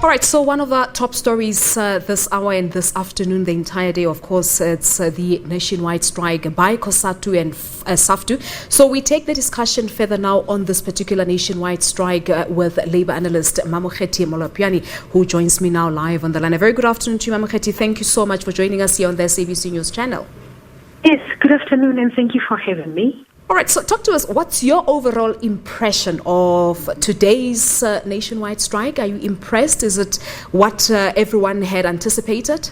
All right, so one of the top stories this hour and this afternoon, the entire day, of course, it's the nationwide strike by Cosatu and SABC. So we take the discussion further now on this particular nationwide strike with labor analyst Mamokgethi Molopyane, who joins me now live on the line. A very good afternoon to you, Mamokgethi. Thank you so much for joining us here on the SABC News channel. Yes, good afternoon, and thank you for having me. All right, so talk to us. What's your overall impression of today's nationwide strike? Are you impressed? Is it what everyone had anticipated?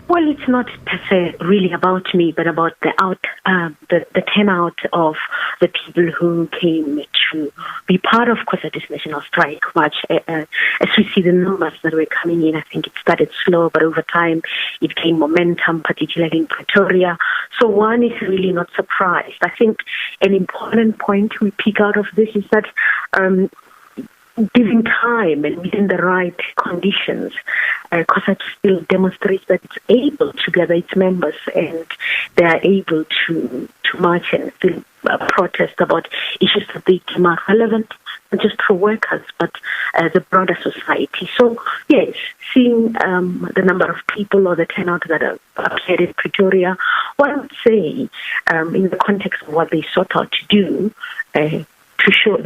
Well, it's not per se really about me, but about the turnout of the people who came to be part of Cosatu's national strike march. As we see the numbers that were coming in, I think it started slow, but over time it gained momentum, particularly in Pretoria. So one is really not surprised. I think an important point we pick out of this is that given time and within the right conditions, Cosatu still demonstrates that it's able to gather its members and they are able to march and still protest about issues that they deem are relevant, not just for workers, but the broader society. So, yes, seeing the number of people or the turnout that appeared in Pretoria, what I would say in the context of what they sought out to do, to show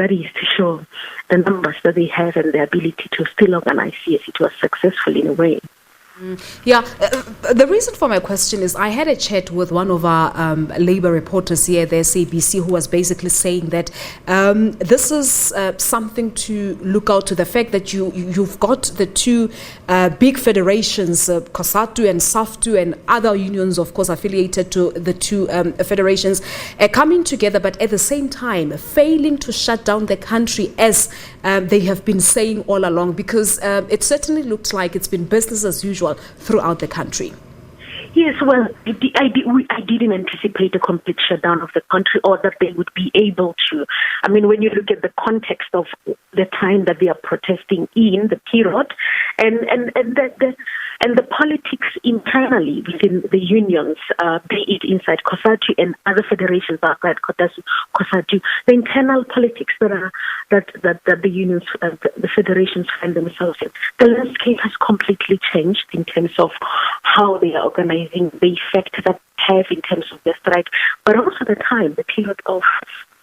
the numbers that they have and the ability to still organize. Yes, it was successful in a way. Yeah, the reason for my question is I had a chat with one of our labor reporters here at the SABC who was basically saying that this is something to look out to, the fact that you've got the two big federations, Cosatu and SABC, and other unions, of course, affiliated to the two federations, coming together, but at the same time failing to shut down the country as they have been saying all along, because it certainly looks like it's been business as usual throughout the country. Yes, well, I didn't anticipate a complete shutdown of the country or that they would be able to. I mean, when you look at the context of the time that they are protesting in, the period, and the politics internally within the unions, be it inside Cosatu and other federations outside Cosatu, the internal politics that the unions, the federations find themselves in, the landscape has completely changed in terms of how they are organizing, the effect that have in terms of the strike, but also the period of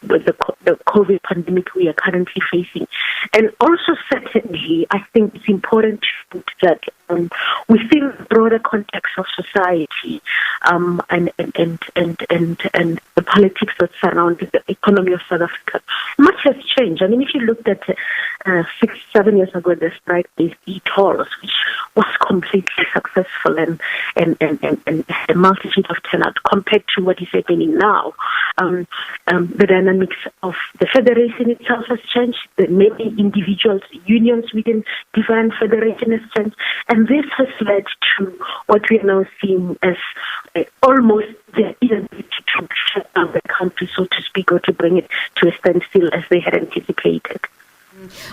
the COVID pandemic we are currently facing. And also, certainly, I think it's important to note that within the broader context of society and the politics that surround the economy of South Africa, much has changed. I mean, if you looked at 6-7 years ago, the strike with e-tolls, which was completely successful and a multitude of turnout, compared to what is happening now, the dynamics of the federation itself has changed. Maybe individuals, unions within different federations has changed, and this has led to what we are now seeing as almost the inability to shut down the country, so to speak, or to bring it to a standstill as they had anticipated.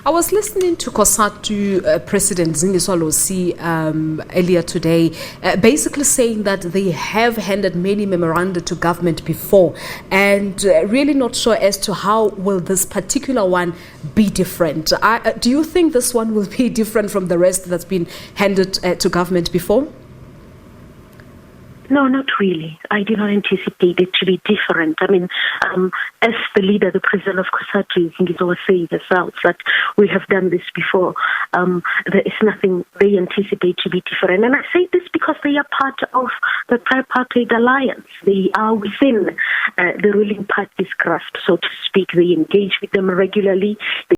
I was listening to Cosatu President Zingiswa Losi earlier today, basically saying that they have handed many memoranda to government before, and really not sure as to how will this particular one be different. Do you think this one will be different from the rest that's been handed to government before? No, not really. I do not anticipate it to be different. I mean, as the leader, the president of Cosatu, I think is always saying herself that we have done this before. There is nothing they anticipate to be different. And I say this because they are part of the tripartite alliance. They are within the ruling party's grasp, so to speak. They engage with them regularly.